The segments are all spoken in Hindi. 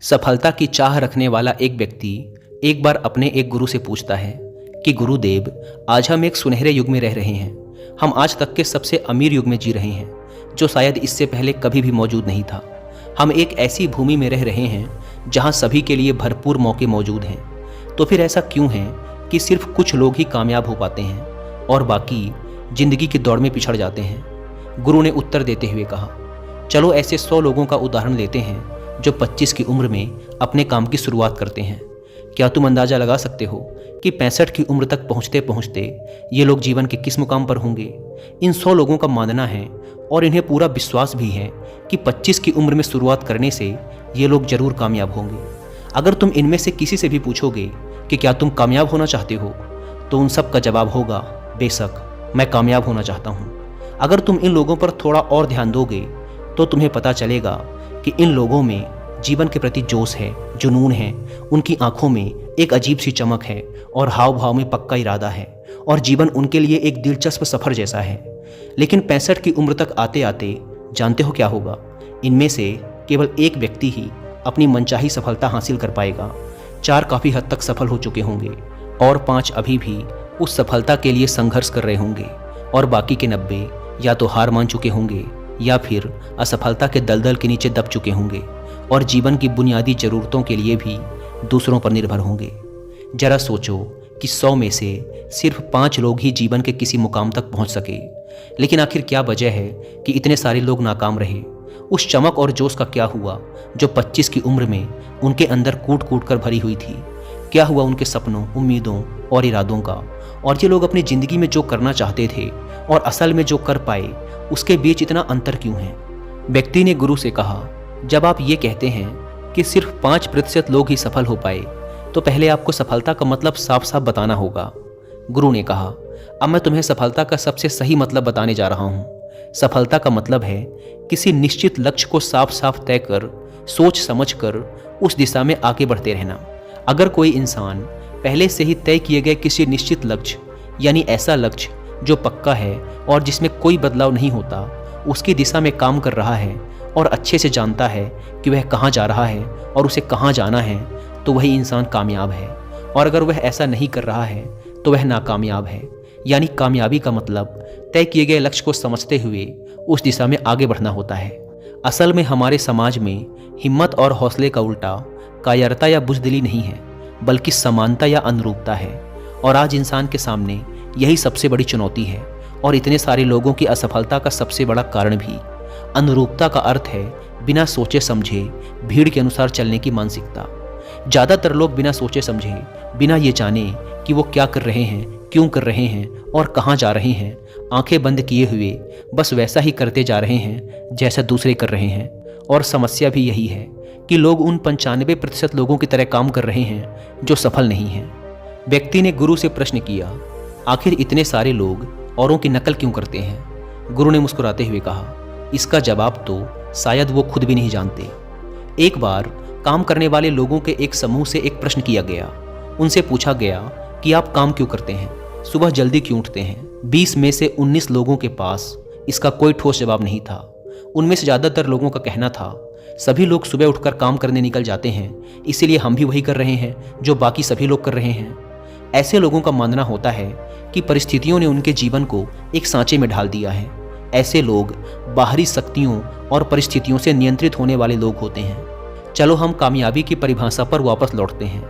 सफलता की चाह रखने वाला एक व्यक्ति एक बार अपने एक गुरु से पूछता है कि गुरुदेव, आज हम एक सुनहरे युग में रह रहे हैं। हम आज तक के सबसे अमीर युग में जी रहे हैं, जो शायद इससे पहले कभी भी मौजूद नहीं था। हम एक ऐसी भूमि में रह रहे हैं जहां सभी के लिए भरपूर मौके मौजूद हैं। तो फिर ऐसा क्यों है कि सिर्फ कुछ लोग ही कामयाब हो पाते हैं और बाकी जिंदगी की दौड़ में पिछड़ जाते हैं? गुरु ने उत्तर देते हुए कहा, चलो ऐसे 100 लोगों का उदाहरण लेते हैं जो 25 की उम्र में अपने काम की शुरुआत करते हैं। क्या तुम अंदाज़ा लगा सकते हो कि 65 की उम्र तक पहुँचते पहुँचते ये लोग जीवन के किस मुकाम पर होंगे? इन 100 लोगों का मानना है और इन्हें पूरा विश्वास भी है कि 25 की उम्र में शुरुआत करने से ये लोग जरूर कामयाब होंगे। अगर तुम इनमें से किसी से भी पूछोगे कि क्या तुम कामयाब होना चाहते हो, तो उन सब का जवाब होगा, बेशक मैं कामयाब होना चाहता हूँ। अगर तुम इन लोगों पर थोड़ा और ध्यान दोगे तो तुम्हें पता चलेगा कि इन लोगों में जीवन के प्रति जोश है, जुनून है, उनकी आंखों में एक अजीब सी चमक है और हाव भाव में पक्का इरादा है और जीवन उनके लिए एक दिलचस्प सफ़र जैसा है। लेकिन 65 की उम्र तक आते आते जानते हो क्या होगा? इनमें से केवल एक व्यक्ति ही अपनी मनचाही सफलता हासिल कर पाएगा। 4 काफ़ी हद तक सफल हो चुके होंगे और 5 अभी भी उस सफलता के लिए संघर्ष कर रहे होंगे और बाकी के 90 या तो हार मान चुके होंगे या फिर असफलता के दलदल के नीचे दब चुके होंगे और जीवन की बुनियादी ज़रूरतों के लिए भी दूसरों पर निर्भर होंगे। जरा सोचो कि 100 में से सिर्फ 5 लोग ही जीवन के किसी मुकाम तक पहुंच सके। लेकिन आखिर क्या वजह है कि इतने सारे लोग नाकाम रहे? उस चमक और जोश का क्या हुआ जो 25 की उम्र में उनके अंदर कूट कूट कर भरी हुई थी? क्या हुआ उनके सपनों, उम्मीदों और इरादों का? और ये लोग अपनी ज़िंदगी में जो करना चाहते थे और असल में जो कर पाए, उसके बीच इतना अंतर क्यों है? व्यक्ति ने गुरु से कहा, जब आप ये कहते हैं कि सिर्फ 5% लोग ही सफल हो पाए, तो पहले आपको सफलता का मतलब साफ साफ बताना होगा। गुरु ने कहा, अब मैं तुम्हें सफलता का सबसे सही मतलब बताने जा रहा हूँ। सफलता का मतलब है किसी निश्चित लक्ष्य को साफ साफ तय कर, सोच समझ कर उस दिशा में आगे बढ़ते रहना। अगर कोई इंसान पहले से ही तय किए गए किसी निश्चित लक्ष्य, यानी ऐसा लक्ष्य जो पक्का है और जिसमें कोई बदलाव नहीं होता, उसकी दिशा में काम कर रहा है और अच्छे से जानता है कि वह कहाँ जा रहा है और उसे कहाँ जाना है, तो वही इंसान कामयाब है। और अगर वह ऐसा नहीं कर रहा है तो वह नाकामयाब है। यानी कामयाबी का मतलब तय किए गए लक्ष्य को समझते हुए उस दिशा में आगे बढ़ना होता है। असल में हमारे समाज में हिम्मत और हौसले का उल्टा कायरता या बुज़दिली नहीं है, बल्कि समानता या अनुरूपता है। और आज इंसान के सामने यही सबसे बड़ी चुनौती है और इतने सारे लोगों की असफलता का सबसे बड़ा कारण भी। अनुरूपता का अर्थ है बिना सोचे समझे भीड़ के अनुसार चलने की मानसिकता। ज़्यादातर लोग बिना सोचे समझे, बिना ये जाने कि वो क्या कर रहे हैं, क्यों कर रहे हैं और कहाँ जा रहे हैं, आंखें बंद किए हुए बस वैसा ही करते जा रहे हैं जैसा दूसरे कर रहे हैं। और समस्या भी यही है कि लोग उन 95% लोगों की तरह काम कर रहे हैं जो सफल नहीं हैं। व्यक्ति ने गुरु से प्रश्न किया, आखिर इतने सारे लोग औरों की नकल क्यों करते हैं? गुरु ने मुस्कुराते हुए कहा, इसका जवाब तो शायद वो खुद भी नहीं जानते। एक बार काम करने वाले लोगों के एक समूह से एक प्रश्न किया गया। उनसे पूछा गया कि आप काम क्यों करते हैं, सुबह जल्दी क्यों उठते हैं? 20 में से 19 लोगों के पास इसका कोई ठोस जवाब नहीं था। उनमें से ज़्यादातर लोगों का कहना था, सभी लोग सुबह उठकर काम करने निकल जाते हैं, इसीलिए हम भी वही कर रहे हैं जो बाकी सभी लोग कर रहे हैं। ऐसे लोगों का मानना होता है कि परिस्थितियों ने उनके जीवन को एक सांचे में ढाल दिया है। ऐसे लोग बाहरी शक्तियों और परिस्थितियों से नियंत्रित होने वाले लोग होते हैं। चलो हम कामयाबी की परिभाषा पर वापस लौटते हैं।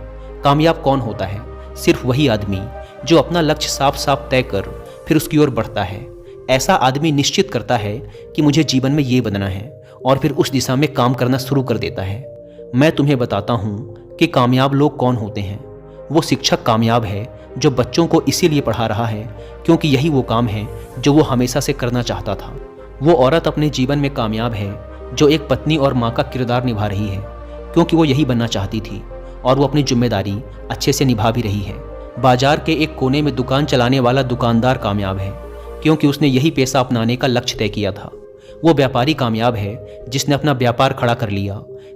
कामयाब कौन होता है? सिर्फ वही आदमी जो अपना लक्ष्य साफ साफ तय कर फिर उसकी ओर बढ़ता है। ऐसा आदमी निश्चित करता है कि मुझे जीवन में ये बनना है और फिर उस दिशा में काम करना शुरू कर देता है। मैं तुम्हें बताता हूँ कि कामयाब लोग कौन होते हैं। वो शिक्षक कामयाब है जो बच्चों को इसीलिए पढ़ा रहा है क्योंकि यही वो काम है जो वो हमेशा से करना चाहता था। वो औरत अपने जीवन में कामयाब है जो एक पत्नी और माँ का किरदार निभा रही है क्योंकि वो यही बनना चाहती थी और वो अपनी जिम्मेदारी अच्छे से निभा भी रही है। बाजार के एक कोने में दुकान चलाने वाला दुकानदार कामयाब है क्योंकि उसने यही पेशा अपनाने का लक्ष्य तय किया था। वो व्यापारी कामयाब है जिसने अपना व्यापार खड़ा कर लिया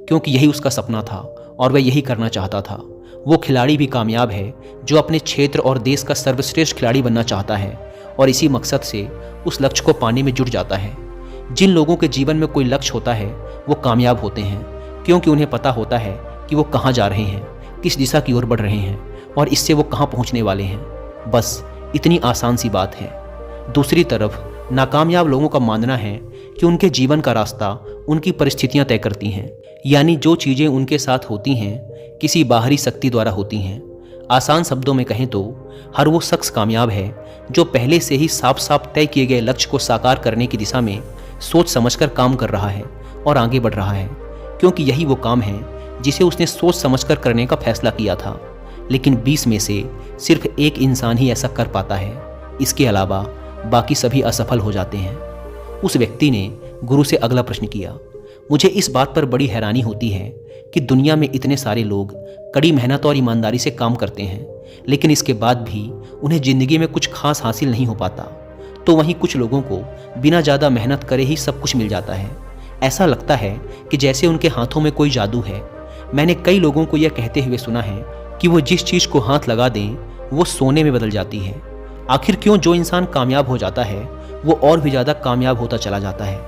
क्योंकि यही उसका सपना था और वह यही करना चाहता था। वो खिलाड़ी भी कामयाब है जो अपने क्षेत्र और देश का सर्वश्रेष्ठ खिलाड़ी बनना चाहता है और इसी मकसद से उस लक्ष्य को पाने में जुट जाता है। जिन लोगों के जीवन में कोई लक्ष्य होता है वो कामयाब होते हैं क्योंकि उन्हें पता होता है कि वो कहाँ जा रहे हैं, किस दिशा की ओर बढ़ रहे हैं और इससे वो कहाँ पहुँचने वाले हैं। बस इतनी आसान सी बात है। दूसरी तरफ नाकामयाब लोगों का मानना है कि उनके जीवन का रास्ता उनकी परिस्थितियां तय करती हैं, यानी जो चीज़ें उनके साथ होती हैं किसी बाहरी शक्ति द्वारा होती हैं। आसान शब्दों में कहें तो हर वो शख्स कामयाब है जो पहले से ही साफ साफ तय किए गए लक्ष्य को साकार करने की दिशा में सोच समझकर काम कर रहा है और आगे बढ़ रहा है, क्योंकि यही वो काम है जिसे उसने सोच समझकर करने का फैसला किया था। लेकिन 20 में से सिर्फ एक इंसान ही ऐसा कर पाता है, इसके अलावा बाकी सभी असफल हो जाते हैं। उस व्यक्ति ने गुरु से अगला प्रश्न किया, मुझे इस बात पर बड़ी हैरानी होती है कि दुनिया में इतने सारे लोग कड़ी मेहनत और ईमानदारी से काम करते हैं, लेकिन इसके बाद भी उन्हें ज़िंदगी में कुछ खास हासिल नहीं हो पाता, तो वहीं कुछ लोगों को बिना ज़्यादा मेहनत करे ही सब कुछ मिल जाता है। ऐसा लगता है कि जैसे उनके हाथों में कोई जादू है। मैंने कई लोगों को यह कहते हुए सुना है कि वो जिस चीज़ को हाथ लगा दें वो सोने में बदल जाती है। आखिर क्यों जो इंसान कामयाब हो जाता है वो और भी ज़्यादा कामयाब होता चला जाता है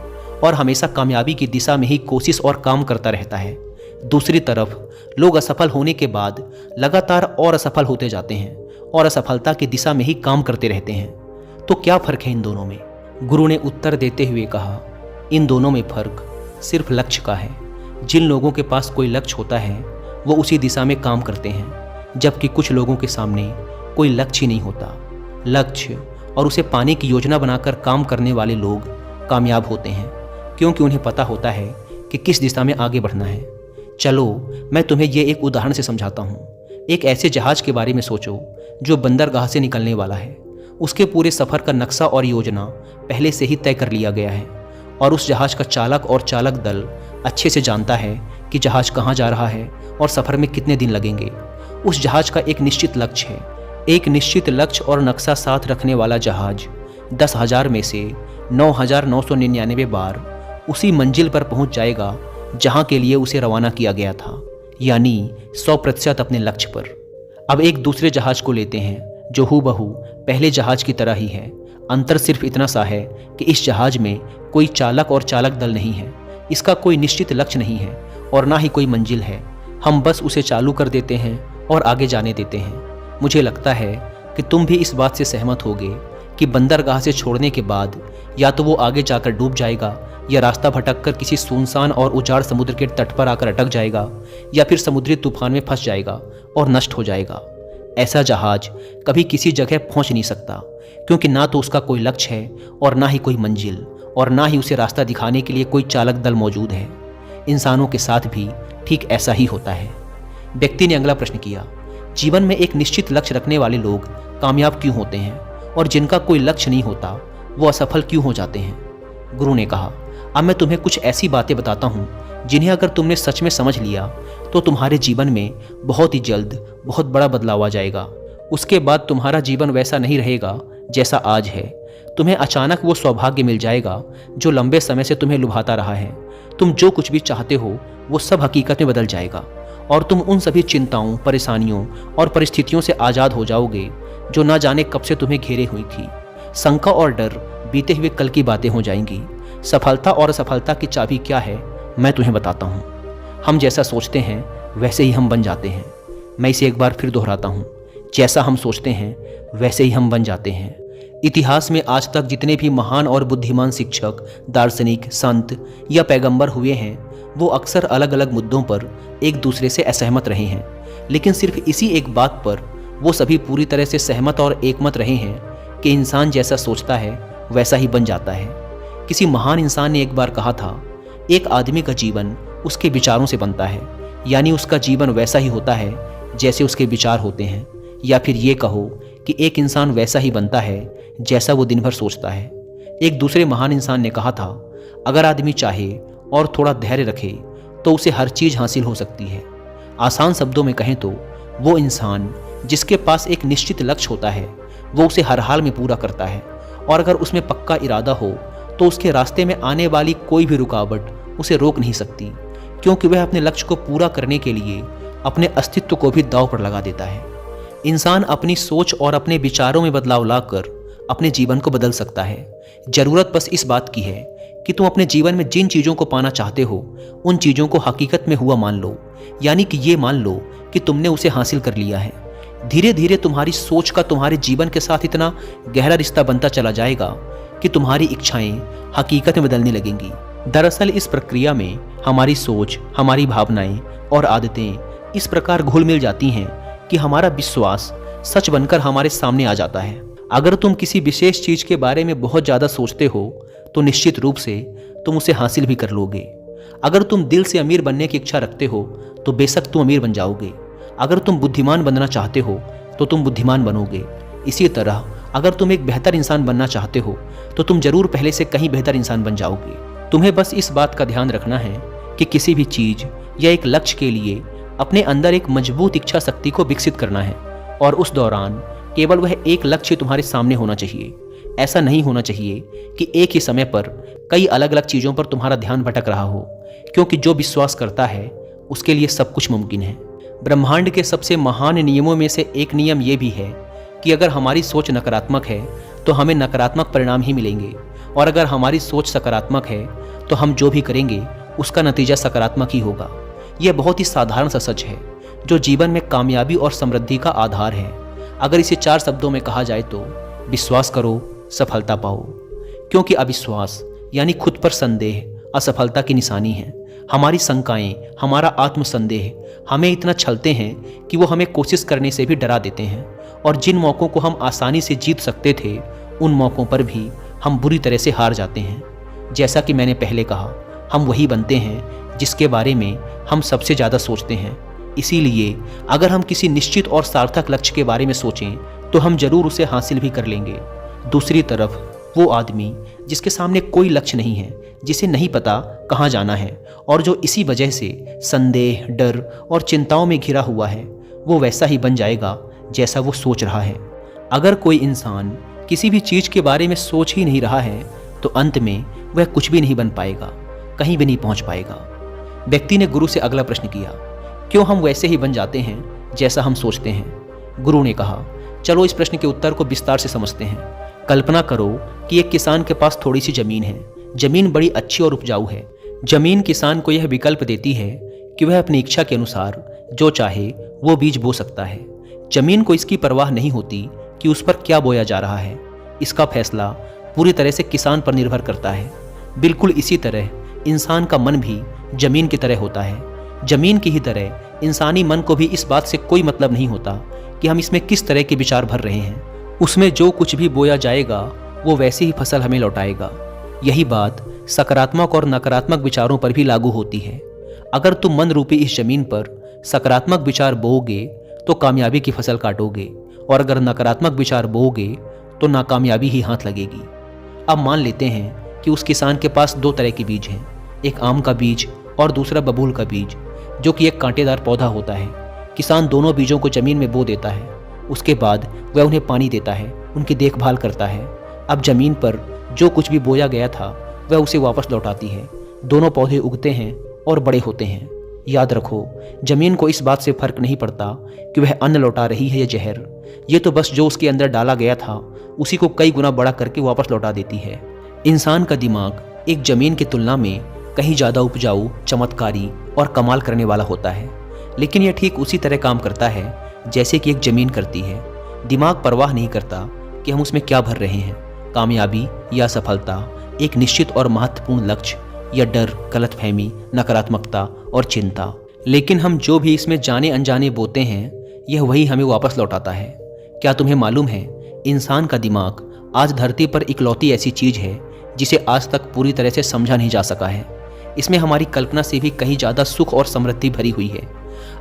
और हमेशा कामयाबी की दिशा में ही कोशिश और काम करता रहता है। दूसरी तरफ लोग असफल होने के बाद लगातार और असफल होते जाते हैं और असफलता की दिशा में ही काम करते रहते हैं। तो क्या फ़र्क है इन दोनों में? गुरु ने उत्तर देते हुए कहा, इन दोनों में फ़र्क सिर्फ लक्ष्य का है। जिन लोगों के पास कोई लक्ष्य होता है वो उसी दिशा में काम करते हैं, जबकि कुछ लोगों के सामने कोई लक्ष्य ही नहीं होता। लक्ष्य और उसे पाने की योजना बनाकर काम करने वाले लोग कामयाब होते हैं, क्योंकि उन्हें पता होता है कि किस दिशा में आगे बढ़ना है। चलो मैं तुम्हें ये एक उदाहरण से समझाता हूँ। एक ऐसे जहाज के बारे में सोचो जो बंदरगाह से निकलने वाला है। उसके पूरे सफ़र का नक्शा और योजना पहले से ही तय कर लिया गया है और उस जहाज का चालक और चालक दल अच्छे से जानता है कि जहाज कहाँ जा रहा है और सफ़र में कितने दिन लगेंगे। उस जहाज का एक निश्चित लक्ष्य है। एक निश्चित लक्ष्य और नक्शा साथ रखने वाला जहाज 10,000 में से 9,999 बार उसी मंजिल पर पहुंच जाएगा जहां के लिए उसे रवाना किया गया था, यानी 100% अपने लक्ष्य पर। अब एक दूसरे जहाज को लेते हैं जो हूबहू पहले जहाज की तरह ही है। अंतर सिर्फ इतना सा है कि इस जहाज में कोई चालक और चालक दल नहीं है, इसका कोई निश्चित लक्ष्य नहीं है और ना ही कोई मंजिल है। हम बस उसे चालू कर देते हैं और आगे जाने देते हैं। मुझे लगता है कि तुम भी इस बात से सहमत होगे कि बंदरगाह से छोड़ने के बाद या तो वो आगे जाकर डूब जाएगा या रास्ता भटककर किसी सुनसान और उजाड़ समुद्र के तट पर आकर अटक जाएगा या फिर समुद्री तूफान में फंस जाएगा और नष्ट हो जाएगा। ऐसा जहाज कभी किसी जगह पहुंच नहीं सकता, क्योंकि ना तो उसका कोई लक्ष्य है और ना ही कोई मंजिल और ना ही उसे रास्ता दिखाने के लिए कोई चालक दल मौजूद है। इंसानों के साथ भी ठीक ऐसा ही होता है। व्यक्ति ने अगला प्रश्न किया, जीवन में एक निश्चित लक्ष्य रखने वाले लोग कामयाब क्यों होते हैं और जिनका कोई लक्ष्य नहीं होता वो असफल क्यों हो जाते हैं? गुरु ने कहा, अब मैं तुम्हें कुछ ऐसी बातें बताता हूँ जिन्हें अगर तुमने सच में समझ लिया तो तुम्हारे जीवन में बहुत ही जल्द बहुत बड़ा बदलाव आ जाएगा। उसके बाद तुम्हारा जीवन वैसा नहीं रहेगा जैसा आज है। तुम्हें अचानक वो सौभाग्य मिल जाएगा जो लंबे समय से तुम्हें लुभाता रहा है। तुम जो कुछ भी चाहते हो वो सब हकीकत में बदल जाएगा और तुम उन सभी चिंताओं, परेशानियों और परिस्थितियों से आज़ाद हो जाओगे जो ना जाने कब से तुम्हें घेरे हुई थी। शंका और डर बीते हुए कल की बातें हो जाएंगी। सफलता और असफलता की चाबी क्या है मैं तुम्हें बताता हूँ। हम जैसा सोचते हैं वैसे ही हम बन जाते हैं। मैं इसे एक बार फिर दोहराता हूँ, जैसा हम सोचते हैं वैसे ही हम बन जाते हैं। इतिहास में आज तक जितने भी महान और बुद्धिमान शिक्षक, दार्शनिक, संत या पैगंबर हुए हैं वो अक्सर अलग अलग मुद्दों पर एक दूसरे से असहमत रहे हैं, लेकिन सिर्फ इसी एक बात पर वो सभी पूरी तरह से सहमत और एकमत रहे हैं कि इंसान जैसा सोचता है वैसा ही बन जाता है। किसी महान इंसान ने एक बार कहा था, एक आदमी का जीवन उसके विचारों से बनता है, यानी उसका जीवन वैसा ही होता है जैसे उसके विचार होते हैं। या फिर ये कहो कि एक इंसान वैसा ही बनता है जैसा वो दिन भर सोचता है। एक दूसरे महान इंसान ने कहा था, अगर आदमी चाहे और थोड़ा धैर्य रखे तो उसे हर चीज़ हासिल हो सकती है। आसान शब्दों में कहें तो वो इंसान जिसके पास एक निश्चित लक्ष्य होता है वो उसे हर हाल में पूरा करता है, और अगर उसमें पक्का इरादा हो तो उसके रास्ते में आने वाली कोई भी रुकावट उसे रोक नहीं सकती, क्योंकि वह अपने लक्ष्य को पूरा करने के लिए अपने अस्तित्व को भी दांव पर लगा देता है। इंसान अपनी सोच और अपने विचारों में बदलाव लाकर अपने जीवन को बदल सकता है। जरूरत बस इस बात की है कि तुम अपने जीवन में जिन चीज़ों को पाना चाहते हो उन चीज़ों को हकीकत में हुआ मान लो, यानी कि ये मान लो कि तुमने उसे हासिल कर लिया है। धीरे धीरे तुम्हारी सोच का तुम्हारे जीवन के साथ इतना गहरा रिश्ता बनता चला जाएगा कि तुम्हारी इच्छाएं हकीकत में बदलने लगेंगी। दरअसल इस प्रक्रिया में हमारी सोच, हमारी भावनाएं और आदतें इस प्रकार घुल मिल जाती हैं कि हमारा विश्वास सच बनकर हमारे सामने आ जाता है। अगर तुम किसी विशेष चीज के बारे में बहुत ज्यादा सोचते हो तो निश्चित रूप से तुम उसे हासिल भी कर लोगे। अगर तुम दिल से अमीर बनने की इच्छा रखते हो तो बेशक तुम अमीर बन जाओगे। अगर तुम बुद्धिमान बनना चाहते हो तो तुम बुद्धिमान बनोगे। इसी तरह अगर तुम एक बेहतर इंसान बनना चाहते हो तो तुम जरूर पहले से कहीं बेहतर इंसान बन जाओगे। तुम्हें बस इस बात का ध्यान रखना है कि किसी भी चीज या एक लक्ष्य के लिए अपने अंदर एक मजबूत इच्छा शक्ति को विकसित करना है और उस दौरान केवल वह एक लक्ष्य तुम्हारे सामने होना चाहिए। ऐसा नहीं होना चाहिए कि एक ही समय पर कई अलग अलग चीज़ों पर तुम्हारा ध्यान भटक रहा हो, क्योंकि जो विश्वास करता है उसके लिए सब कुछ मुमकिन है। ब्रह्मांड के सबसे महान नियमों में से एक नियम यह भी है कि अगर हमारी सोच नकारात्मक है तो हमें नकारात्मक परिणाम ही मिलेंगे, और अगर हमारी सोच सकारात्मक है तो हम जो भी करेंगे उसका नतीजा सकारात्मक ही होगा। यह बहुत ही साधारण सा सच है जो जीवन में कामयाबी और समृद्धि का आधार है। अगर इसे 4 शब्दों में कहा जाए तो विश्वास करो, सफलता पाओ। क्योंकि अविश्वास यानी खुद पर संदेह असफलता की निशानी है। हमारी शंकाएं, हमारा आत्मसंदेह हमें इतना छलते हैं कि वो हमें कोशिश करने से भी डरा देते हैं, और जिन मौक़ों को हम आसानी से जीत सकते थे उन मौक़ों पर भी हम बुरी तरह से हार जाते हैं। जैसा कि मैंने पहले कहा, हम वही बनते हैं जिसके बारे में हम सबसे ज़्यादा सोचते हैं। इसीलिए अगर हम किसी निश्चित और सार्थक लक्ष्य के बारे में सोचें तो हम जरूर उसे हासिल भी कर लेंगे। दूसरी तरफ वो आदमी जिसके सामने कोई लक्ष्य नहीं है, जिसे नहीं पता कहाँ जाना है और जो इसी वजह से संदेह, डर और चिंताओं में घिरा हुआ है, वो वैसा ही बन जाएगा जैसा वो सोच रहा है। अगर कोई इंसान किसी भी चीज़ के बारे में सोच ही नहीं रहा है तो अंत में वह कुछ भी नहीं बन पाएगा, कहीं भी नहीं पहुंच पाएगा। व्यक्ति ने गुरु से अगला प्रश्न किया, क्यों हम वैसे ही बन जाते हैं जैसा हम सोचते हैं? गुरु ने कहा, चलो इस प्रश्न के उत्तर को विस्तार से समझते हैं। कल्पना करो कि एक किसान के पास थोड़ी सी जमीन है। जमीन बड़ी अच्छी और उपजाऊ है। जमीन किसान को यह विकल्प देती है कि वह अपनी इच्छा के अनुसार जो चाहे वो बीज बो सकता है। जमीन को इसकी परवाह नहीं होती कि उस पर क्या बोया जा रहा है। इसका फैसला पूरी तरह से किसान पर निर्भर करता है। बिल्कुल इसी तरह इंसान का मन भी जमीन की तरह होता है। जमीन की ही तरह इंसानी मन को भी इस बात से कोई मतलब नहीं होता कि हम इसमें किस तरह के विचार भर रहे हैं। उसमें जो कुछ भी बोया जाएगा वो वैसी ही फसल हमें लौटाएगा। यही बात सकारात्मक और नकारात्मक विचारों पर भी लागू होती है। अगर तुम मन रूपी इस जमीन पर सकारात्मक विचार बोओगे तो कामयाबी की फसल काटोगे, और अगर नकारात्मक विचार बोओगे तो नाकामयाबी ही हाथ लगेगी। अब मान लेते हैं कि उस किसान के पास 2 तरह के बीज हैं, एक आम का बीज और दूसरा बबूल का बीज, जो कि एक कांटेदार पौधा होता है। किसान दोनों बीजों को जमीन में बो देता है। उसके बाद वह उन्हें पानी देता है, उनकी देखभाल करता है। अब जमीन पर जो कुछ भी बोया गया था वह उसे वापस लौटाती है। दोनों पौधे उगते हैं और बड़े होते हैं। याद रखो, जमीन को इस बात से फर्क नहीं पड़ता कि वह अन्न लौटा रही है या जहर। ये तो बस जो उसके अंदर डाला गया था उसी को कई गुना बड़ा करके वापस लौटा देती है। इंसान का दिमाग एक जमीन की तुलना में कहीं ज़्यादा उपजाऊ, चमत्कारी और कमाल करने वाला होता है, लेकिन यह ठीक उसी तरह काम करता है जैसे कि एक जमीन करती है। दिमाग परवाह नहीं करता कि हम उसमें क्या भर रहे हैं, कामयाबी या सफलता, एक निश्चित और महत्वपूर्ण लक्ष्य या डर, गलतफहमी, नकारात्मकता और चिंता। लेकिन हम जो भी इसमें जाने अनजाने बोते हैं यह वही हमें वापस लौटाता है। क्या तुम्हें मालूम है, इंसान का दिमाग आज धरती पर इकलौती ऐसी चीज़ है जिसे आज तक पूरी तरह से समझा नहीं जा सका है। इसमें हमारी कल्पना से भी कहीं ज़्यादा सुख और समृद्धि भरी हुई है।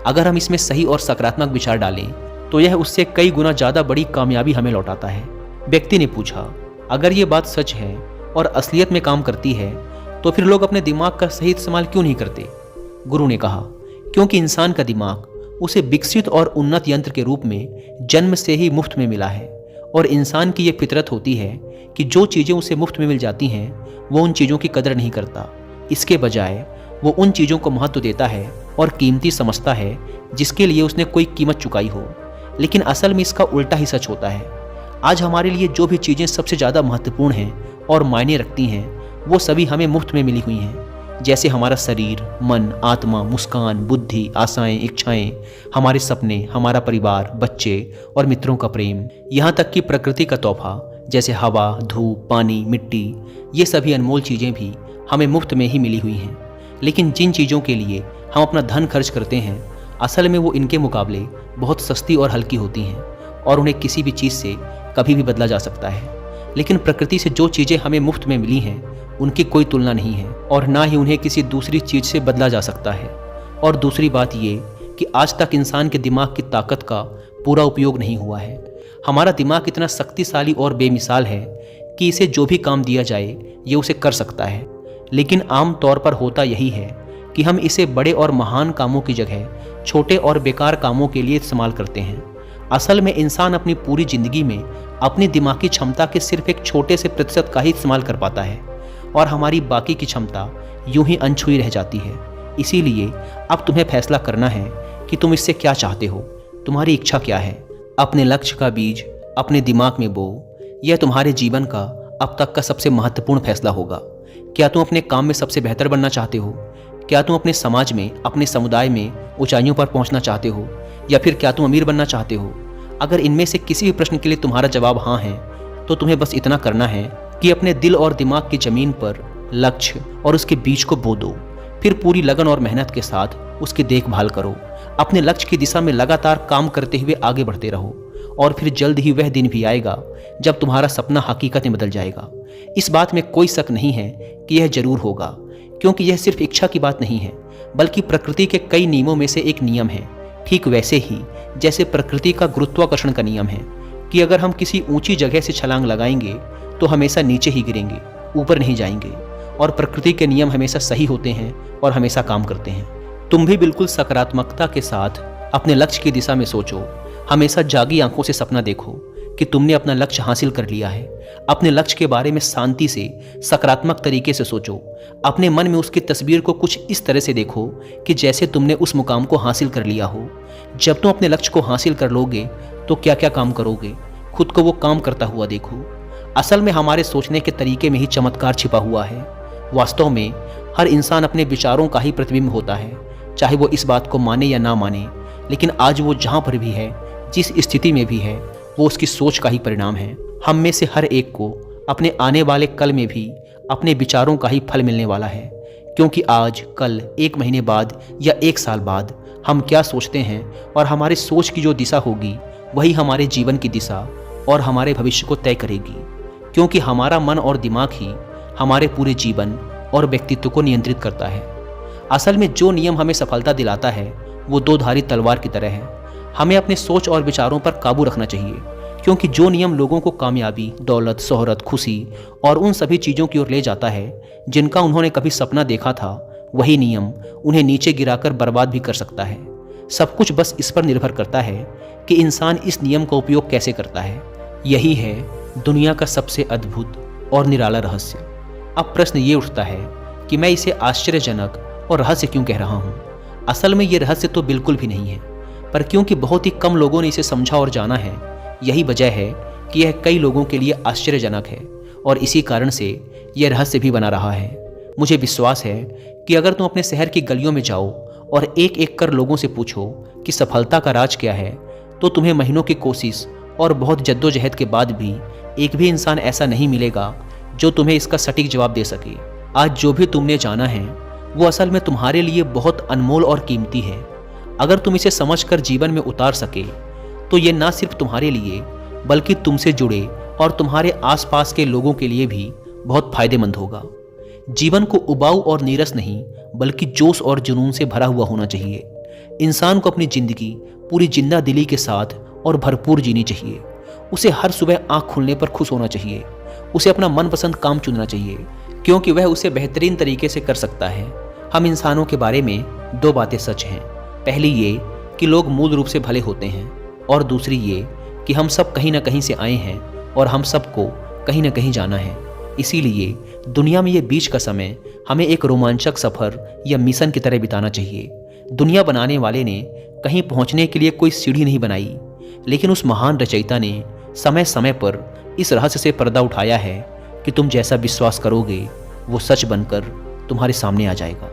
अगर हम इसमें सही और सकारात्मक विचार डालें तो यह उससे कई गुना ज़्यादा बड़ी कामयाबी हमें लौटाता है। व्यक्ति ने पूछा, अगर ये बात सच है और असलियत में काम करती है तो फिर लोग अपने दिमाग का सही इस्तेमाल क्यों नहीं करते? गुरु ने कहा, क्योंकि इंसान का दिमाग उसे विकसित और उन्नत यंत्र के रूप में जन्म से ही मुफ्त में मिला है, और इंसान की ये फितरत होती है कि जो चीज़ें उसे मुफ्त में मिल जाती हैं वो उन चीज़ों की कदर नहीं करता। इसके बजाय वो उन चीज़ों को महत्व देता है और कीमती समझता है जिसके लिए उसने कोई कीमत चुकाई हो। लेकिन असल में इसका उल्टा ही सच होता है। आज हमारे लिए जो भी चीज़ें सबसे ज़्यादा महत्वपूर्ण हैं और मायने रखती हैं वो सभी हमें मुफ्त में मिली हुई हैं, जैसे हमारा शरीर, मन, आत्मा, मुस्कान, बुद्धि, आशाएं, इच्छाएं, हमारे सपने, हमारा परिवार, बच्चे और मित्रों का प्रेम, यहाँ तक कि प्रकृति का तोहफा जैसे हवा, धूप, पानी, मिट्टी, ये सभी अनमोल चीज़ें भी हमें मुफ्त में ही मिली हुई हैं। लेकिन जिन चीज़ों के लिए हम अपना धन खर्च करते हैं, असल में वो इनके मुकाबले बहुत सस्ती और हल्की होती हैं और उन्हें किसी भी चीज़ से कभी भी बदला जा सकता है। लेकिन प्रकृति से जो चीज़ें हमें मुफ्त में मिली हैं, उनकी कोई तुलना नहीं है और ना ही उन्हें किसी दूसरी चीज़ से बदला जा सकता है। और दूसरी बात ये कि आज तक इंसान के दिमाग की ताकत का पूरा उपयोग नहीं हुआ है। हमारा दिमाग इतना शक्तिशाली और बेमिसाल है कि इसे जो भी काम दिया जाए ये उसे कर सकता है। लेकिन आम तौर पर होता यही है कि हम इसे बड़े और महान कामों की जगह छोटे और बेकार कामों के लिए इस्तेमाल करते हैं। असल में इंसान अपनी पूरी ज़िंदगी में अपनी दिमागी क्षमता के सिर्फ एक छोटे से प्रतिशत का ही इस्तेमाल कर पाता है और हमारी बाकी की क्षमता यूं ही अनछुई रह जाती है। इसीलिए अब तुम्हें फैसला करना है कि तुम इससे क्या चाहते हो, तुम्हारी इच्छा क्या है। अपने लक्ष्य का बीज अपने दिमाग में बो। यह तुम्हारे जीवन का अब तक का सबसे महत्वपूर्ण फैसला होगा। क्या तुम अपने काम में सबसे बेहतर बनना चाहते हो? क्या तुम अपने समाज में, अपने समुदाय में ऊंचाइयों पर पहुंचना चाहते हो? या फिर क्या तुम अमीर बनना चाहते हो? अगर इनमें से किसी भी प्रश्न के लिए तुम्हारा जवाब हाँ है, तो तुम्हें बस इतना करना है कि अपने दिल और दिमाग की ज़मीन पर लक्ष्य और उसके बीज को बो दो। फिर पूरी लगन और मेहनत के साथ उसकी देखभाल करो। अपने लक्ष्य की दिशा में लगातार काम करते हुए आगे बढ़ते रहो और फिर जल्द ही वह दिन भी आएगा जब तुम्हारा सपना हकीकत में बदल जाएगा। इस बात में कोई शक नहीं है कि यह जरूर होगा, क्योंकि यह सिर्फ इच्छा की बात नहीं है, बल्कि प्रकृति के कई नियमों में से एक नियम है। ठीक वैसे ही जैसे प्रकृति का गुरुत्वाकर्षण का नियम है कि अगर हम किसी ऊंची जगह से छलांग लगाएंगे तो हमेशा नीचे ही गिरेंगे, ऊपर नहीं जाएंगे। और प्रकृति के नियम हमेशा सही होते हैं और हमेशा काम करते हैं। तुम भी बिल्कुल सकारात्मकता के साथ अपने लक्ष्य की दिशा में सोचो। हमेशा जागी आंखों से सपना देखो कि तुमने अपना लक्ष्य हासिल कर लिया है। अपने लक्ष्य के बारे में शांति से, सकारात्मक तरीके से सोचो। अपने मन में उसकी तस्वीर को कुछ इस तरह से देखो कि जैसे तुमने उस मुकाम को हासिल कर लिया हो। जब तुम अपने लक्ष्य को हासिल कर लोगे तो क्या क्या काम करोगे, खुद को वो काम करता हुआ देखो। असल में हमारे सोचने के तरीके में ही चमत्कार छिपा हुआ है। वास्तव में हर इंसान अपने विचारों का ही प्रतिबिंब होता है, चाहे वो इस बात को माने या ना माने। लेकिन आज वो जहाँ पर भी है, जिस स्थिति में भी है, वो उसकी सोच का ही परिणाम है। हम में से हर एक को अपने आने वाले कल में भी अपने विचारों का ही फल मिलने वाला है, क्योंकि आज, कल, एक महीने बाद या एक साल बाद हम क्या सोचते हैं और हमारी सोच की जो दिशा होगी वही हमारे जीवन की दिशा और हमारे भविष्य को तय करेगी। क्योंकि हमारा मन और दिमाग ही हमारे पूरे जीवन और व्यक्तित्व को नियंत्रित करता है। असल में जो नियम हमें सफलता दिलाता है वो दो धारी तलवार की तरह है। हमें अपने सोच और विचारों पर काबू रखना चाहिए, क्योंकि जो नियम लोगों को कामयाबी, दौलत, शोहरत, खुशी और उन सभी चीज़ों की ओर ले जाता है जिनका उन्होंने कभी सपना देखा था, वही नियम उन्हें नीचे गिराकर बर्बाद भी कर सकता है। सब कुछ बस इस पर निर्भर करता है कि इंसान इस नियम का उपयोग कैसे करता है। यही है दुनिया का सबसे अद्भुत और निराला रहस्य। अब प्रश्न ये उठता है कि मैं इसे आश्चर्यजनक और रहस्य क्यों कह रहा हूँ। असल में ये रहस्य तो बिल्कुल भी नहीं है, पर क्योंकि बहुत ही कम लोगों ने इसे समझा और जाना है, यही वजह है कि यह कई लोगों के लिए आश्चर्यजनक है और इसी कारण से यह रहस्य भी बना रहा है। मुझे विश्वास है कि अगर तुम अपने शहर की गलियों में जाओ और एक एक कर लोगों से पूछो कि सफलता का राज क्या है, तो तुम्हें महीनों की कोशिश और बहुत जद्दोजहद के बाद भी एक भी इंसान ऐसा नहीं मिलेगा जो तुम्हें इसका सटीक जवाब दे सके। आज जो भी तुमने जाना है वो असल में तुम्हारे लिए बहुत अनमोल और कीमती है। अगर तुम इसे समझकर जीवन में उतार सके तो ये ना सिर्फ तुम्हारे लिए बल्कि तुमसे जुड़े और तुम्हारे आसपास के लोगों के लिए भी बहुत फायदेमंद होगा। जीवन को उबाऊ और नीरस नहीं बल्कि जोश और जुनून से भरा हुआ होना चाहिए। इंसान को अपनी जिंदगी पूरी जिंदा दिली के साथ और भरपूर जीनी चाहिए। उसे हर सुबह आंख खुलने पर खुश होना चाहिए। उसे अपना मनपसंद काम चुनना चाहिए, क्योंकि वह उसे बेहतरीन तरीके से कर सकता है। हम इंसानों के बारे में दो बातें सच हैं। पहली ये कि लोग मूल रूप से भले होते हैं, और दूसरी ये कि हम सब कहीं ना कहीं से आए हैं और हम सबको कहीं ना कहीं जाना है। इसीलिए दुनिया में ये बीच का समय हमें एक रोमांचक सफ़र या मिशन की तरह बिताना चाहिए। दुनिया बनाने वाले ने कहीं पहुंचने के लिए कोई सीढ़ी नहीं बनाई, लेकिन उस महान रचयिता ने समय समय पर इस रहस्य से पर्दा उठाया है कि तुम जैसा विश्वास करोगे वो सच बनकर तुम्हारे सामने आ जाएगा।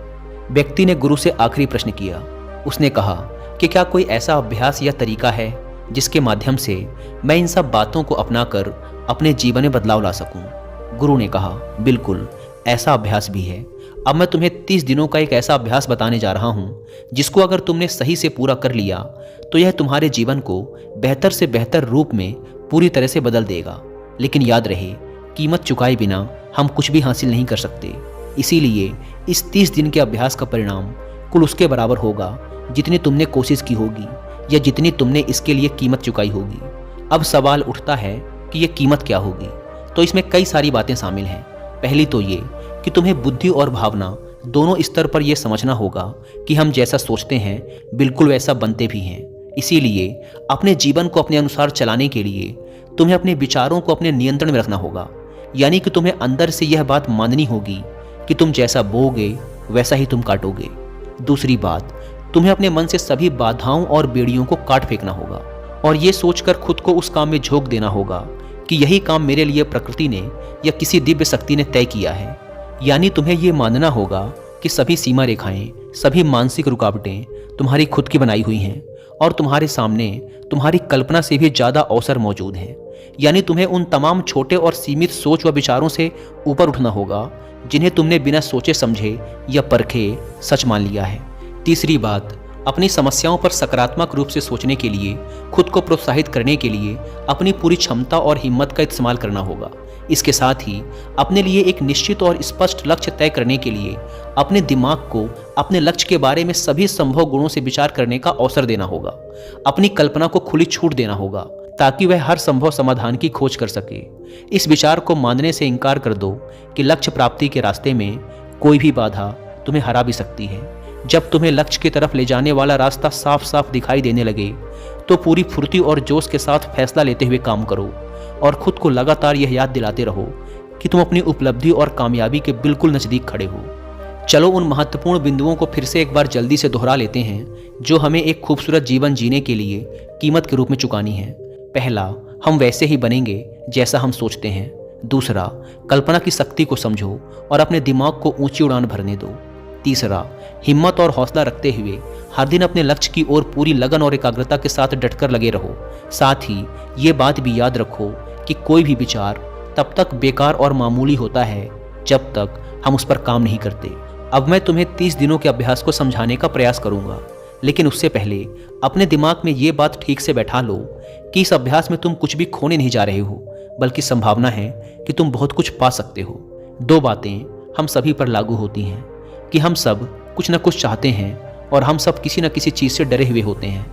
व्यक्ति ने गुरु से आखिरी प्रश्न किया। उसने कहा कि क्या कोई ऐसा अभ्यास या तरीका है जिसके माध्यम से मैं इन सब बातों को अपनाकर अपने जीवन में बदलाव ला सकूं? गुरु ने कहा, बिल्कुल, ऐसा अभ्यास भी है। अब मैं तुम्हें 30 दिनों का एक ऐसा अभ्यास बताने जा रहा हूं जिसको अगर तुमने सही से पूरा कर लिया तो यह तुम्हारे जीवन को बेहतर से बेहतर रूप में पूरी तरह से बदल देगा। लेकिन याद रहे, कीमत चुकाए बिना हम कुछ भी हासिल नहीं कर सकते। इसीलिए इस 30 दिन के अभ्यास का परिणाम कुल उसके बराबर होगा जितनी तुमने कोशिश की होगी या जितनी तुमने इसके लिए कीमत चुकाई होगी। अब सवाल उठता है कि यह कीमत क्या होगी? तो इसमें कई सारी बातें शामिल हैं। पहली तो ये कि तुम्हें बुद्धि और भावना दोनों स्तर पर यह समझना होगा कि हम जैसा सोचते हैं बिल्कुल वैसा बनते भी हैं। इसीलिए अपने जीवन को अपने अनुसार चलाने के लिए तुम्हें अपने विचारों को अपने नियंत्रण में रखना होगा। यानी कि तुम्हें अंदर से यह बात माननी होगी कि तुम जैसा बोओगे वैसा ही तुम काटोगे। दूसरी बात, तुम्हें अपने मन से सभी बाधाओं और बेड़ियों को काट फेंकना होगा और ये सोचकर खुद को उस काम में झोंक देना होगा कि यही काम मेरे लिए प्रकृति ने या किसी दिव्य शक्ति ने तय किया है। यानी तुम्हें यह मानना होगा कि सभी सीमा रेखाएं, सभी मानसिक रुकावटें तुम्हारी खुद की बनाई हुई हैं और तुम्हारे सामने तुम्हारी कल्पना से भी ज़्यादा अवसर मौजूद हैं। यानी तुम्हें उन तमाम छोटे और सीमित सोच व विचारों से ऊपर उठना होगा जिन्हें तुमने बिना सोचे समझे या परखे सच मान लिया है। तीसरी बात, अपनी समस्याओं पर सकारात्मक रूप से सोचने के लिए, खुद को प्रोत्साहित करने के लिए अपनी पूरी क्षमता और हिम्मत का इस्तेमाल करना होगा। इसके साथ ही अपने लिए एक निश्चित और स्पष्ट लक्ष्य तय करने के लिए अपने दिमाग को अपने लक्ष्य के बारे में सभी संभव गुणों से विचार करने का अवसर देना होगा। अपनी कल्पना को खुली छूट देना होगा ताकि वह हर संभव समाधान की खोज कर सके। इस विचार को मानने से इनकार कर दो कि लक्ष्य प्राप्ति के रास्ते में कोई भी बाधा तुम्हें हरा भी सकती है। जब तुम्हें लक्ष्य की तरफ ले जाने वाला रास्ता साफ साफ दिखाई देने लगे तो पूरी फुर्ती और जोश के साथ फैसला लेते हुए काम करो और खुद को लगातार यह याद दिलाते रहो कि तुम अपनी उपलब्धि और कामयाबी के बिल्कुल नज़दीक खड़े हो। चलो उन महत्वपूर्ण बिंदुओं को फिर से एक बार जल्दी से दोहरा लेते हैं जो हमें एक खूबसूरत जीवन जीने के लिए कीमत के रूप में चुकानी है। पहला, हम वैसे ही बनेंगे जैसा हम सोचते हैं। दूसरा, कल्पना की शक्ति को समझो और अपने दिमाग को ऊंची उड़ान भरने दो। तीसरा, हिम्मत और हौसला रखते हुए हर दिन अपने लक्ष्य की ओर पूरी लगन और एकाग्रता के साथ डटकर लगे रहो। साथ ही ये बात भी याद रखो कि कोई भी विचार तब तक बेकार और मामूली होता है जब तक हम उस पर काम नहीं करते। अब मैं तुम्हें 30 दिनों के अभ्यास को समझाने का प्रयास करूंगा, लेकिन उससे पहले अपने दिमाग में ये बात ठीक से बैठा लो कि इस अभ्यास में तुम कुछ भी खोने नहीं जा रहे हो, बल्कि संभावना है कि तुम बहुत कुछ पा सकते हो। 2 बातें हम सभी पर लागू होती हैं कि हम सब कुछ न कुछ चाहते हैं और हम सब किसी न किसी चीज़ से डरे हुए होते हैं।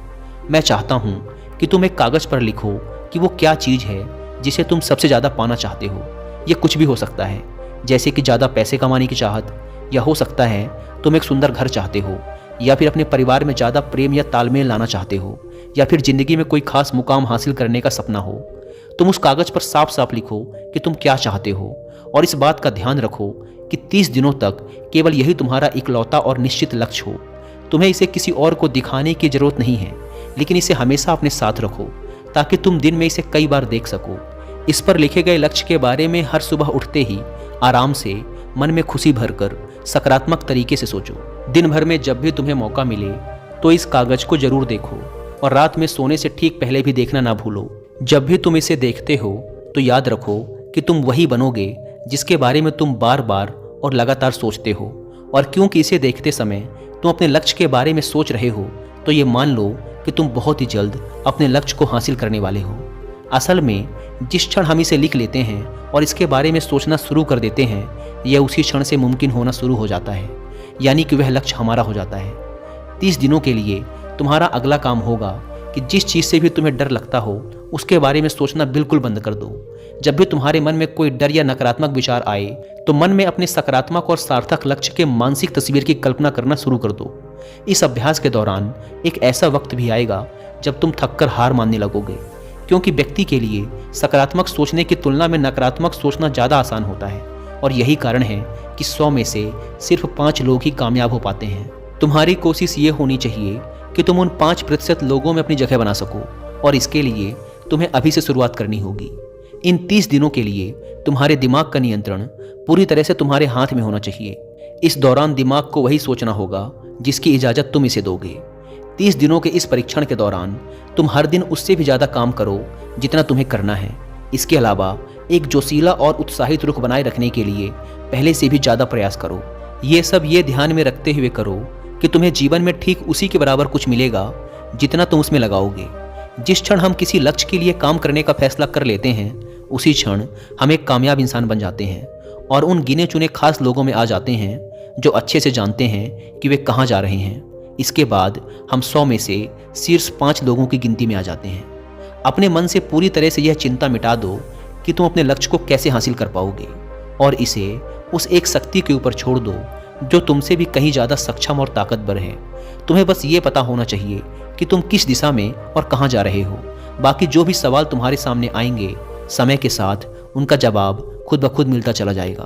मैं चाहता हूँ कि तुम एक कागज़ पर लिखो कि वो क्या चीज़ है जिसे तुम सबसे ज़्यादा पाना चाहते हो। ये कुछ भी हो सकता है, जैसे कि ज़्यादा पैसे कमाने की चाहत, या हो सकता है तुम एक सुंदर घर चाहते हो, या फिर अपने परिवार में ज़्यादा प्रेम या तालमेल लाना चाहते हो, या फिर ज़िंदगी में कोई खास मुकाम हासिल करने का सपना हो। तुम उस कागज़ पर साफ साफ लिखो कि तुम क्या चाहते हो और इस बात का ध्यान रखो कि 30 दिनों तक केवल यही तुम्हारा इकलौता और निश्चित लक्ष्य हो। तुम्हें इसे किसी और को दिखाने की जरूरत नहीं है, लेकिन इसे हमेशा अपने साथ रखो ताकि तुम दिन में इसे कई बार देख सको। इस पर लिखे गए लक्ष्य के बारे में हर सुबह उठते ही आराम से मन में खुशी भरकर सकारात्मक तरीके से सोचो। दिन भर में जब भी तुम्हें मौका मिले तो इस कागज को जरूर देखो और रात में सोने से ठीक पहले भी देखना ना भूलो। जब भी तुम इसे देखते हो तो याद रखो कि तुम वही बनोगे जिसके बारे में तुम बार बार और लगातार सोचते हो। और क्योंकि इसे देखते समय तुम अपने लक्ष्य के बारे में सोच रहे हो तो ये मान लो कि तुम बहुत ही जल्द अपने लक्ष्य को हासिल करने वाले हो। असल में जिस क्षण हम इसे लिख लेते हैं और इसके बारे में सोचना शुरू कर देते हैं, यह उसी क्षण से मुमकिन होना शुरू हो जाता है, यानी कि वह लक्ष्य हमारा हो जाता है। 30 दिनों के लिए तुम्हारा अगला काम होगा कि जिस चीज़ से भी तुम्हें डर लगता हो उसके बारे में सोचना बिल्कुल बंद कर दो। जब भी तुम्हारे मन में कोई डर या नकारात्मक विचार आए तो मन में अपने सकारात्मक और सार्थक लक्ष्य के मानसिक तस्वीर की कल्पना करना शुरू कर दो। इस अभ्यास के दौरान एक ऐसा वक्त भी आएगा जब तुम थककर हार मानने लगोगे, क्योंकि व्यक्ति के लिए सकारात्मक सोचने की तुलना में नकारात्मक सोचना ज़्यादा आसान होता है और यही कारण है कि 100 में से सिर्फ 5 लोग ही कामयाब हो पाते हैं। तुम्हारी कोशिश ये होनी चाहिए कि तुम उन 5% लोगों में अपनी जगह बना सको और इसके लिए तुम्हें अभी से शुरुआत करनी होगी। इन 30 दिनों के लिए तुम्हारे दिमाग का नियंत्रण पूरी तरह से तुम्हारे हाथ में होना चाहिए। इस दौरान दिमाग को वही सोचना होगा जिसकी इजाज़त तुम इसे दोगे। 30 दिनों के इस परीक्षण के दौरान तुम हर दिन उससे भी ज़्यादा काम करो जितना तुम्हें करना है। इसके अलावा एक जोशीला और उत्साहित रुख बनाए रखने के लिए पहले से भी ज़्यादा प्रयास करो। ये सब ये ध्यान में रखते हुए करो कि तुम्हें जीवन में ठीक उसी के बराबर कुछ मिलेगा जितना तुम उसमें लगाओगे। जिस क्षण हम किसी लक्ष्य के लिए काम करने का फैसला कर लेते हैं, उसी क्षण हम एक कामयाब इंसान बन जाते हैं और उन गिने चुने खास लोगों में आ जाते हैं जो अच्छे से जानते हैं कि वे कहाँ जा रहे हैं। इसके बाद हम 100 में से शीर्ष 5 लोगों की गिनती में आ जाते हैं। अपने मन से पूरी तरह से यह चिंता मिटा दो कि तुम अपने लक्ष्य को कैसे हासिल कर पाओगे और इसे उस एक शक्ति के ऊपर छोड़ दो जो तुमसे भी कहीं ज़्यादा सक्षम और ताकतवर है। तुम्हें बस ये पता होना चाहिए कि तुम किस दिशा में और कहाँ जा रहे हो। बाकी जो भी सवाल तुम्हारे सामने आएंगे, समय के साथ उनका जवाब खुद ब खुद मिलता चला जाएगा।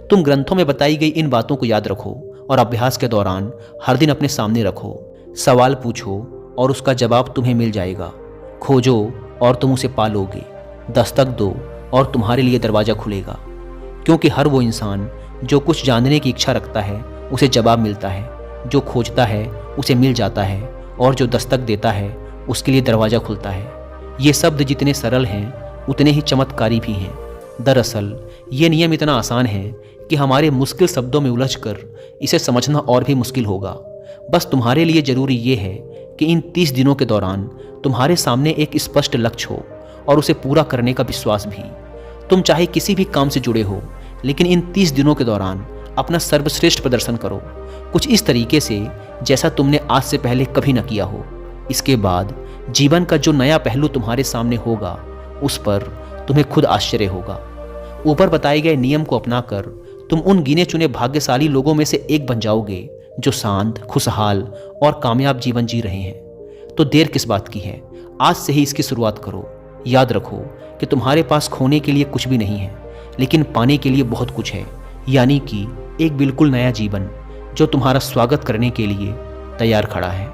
तुम ग्रंथों में बताई गई इन बातों को याद रखो और अभ्यास के दौरान हर दिन अपने सामने रखो। सवाल पूछो और उसका जवाब तुम्हें मिल जाएगा। खोजो और तुम उसे पालोगे। दस्तक दो और तुम्हारे लिए दरवाज़ा खुलेगा। क्योंकि हर वो इंसान जो कुछ जानने की इच्छा रखता है उसे जवाब मिलता है, जो खोजता है उसे मिल जाता है और जो दस्तक देता है उसके लिए दरवाज़ा खुलता है। ये शब्द जितने सरल हैं उतने ही चमत्कारी भी हैं। दरअसल ये नियम इतना आसान है कि हमारे मुश्किल शब्दों में उलझकर इसे समझना और भी मुश्किल होगा। बस तुम्हारे लिए ज़रूरी ये है कि इन 30 दिनों के दौरान तुम्हारे सामने एक स्पष्ट लक्ष्य हो और उसे पूरा करने का विश्वास भी। तुम चाहे किसी भी काम से जुड़े हो, लेकिन इन 30 दिनों के दौरान अपना सर्वश्रेष्ठ प्रदर्शन करो, कुछ इस तरीके से जैसा तुमने आज से पहले कभी न किया हो। इसके बाद जीवन का जो नया पहलू तुम्हारे सामने होगा उस पर तुम्हें खुद आश्चर्य होगा। ऊपर बताए गए नियम को अपनाकर तुम उन गिने चुने भाग्यशाली लोगों में से एक बन जाओगे जो शांत, खुशहाल और कामयाब जीवन जी रहे हैं। तो देर किस बात की है, आज से ही इसकी शुरुआत करो। याद रखो कि तुम्हारे पास खोने के लिए कुछ भी नहीं है, लेकिन पाने के लिए बहुत कुछ है, यानी कि एक बिल्कुल नया जीवन जो तुम्हारा स्वागत करने के लिए तैयार खड़ा है।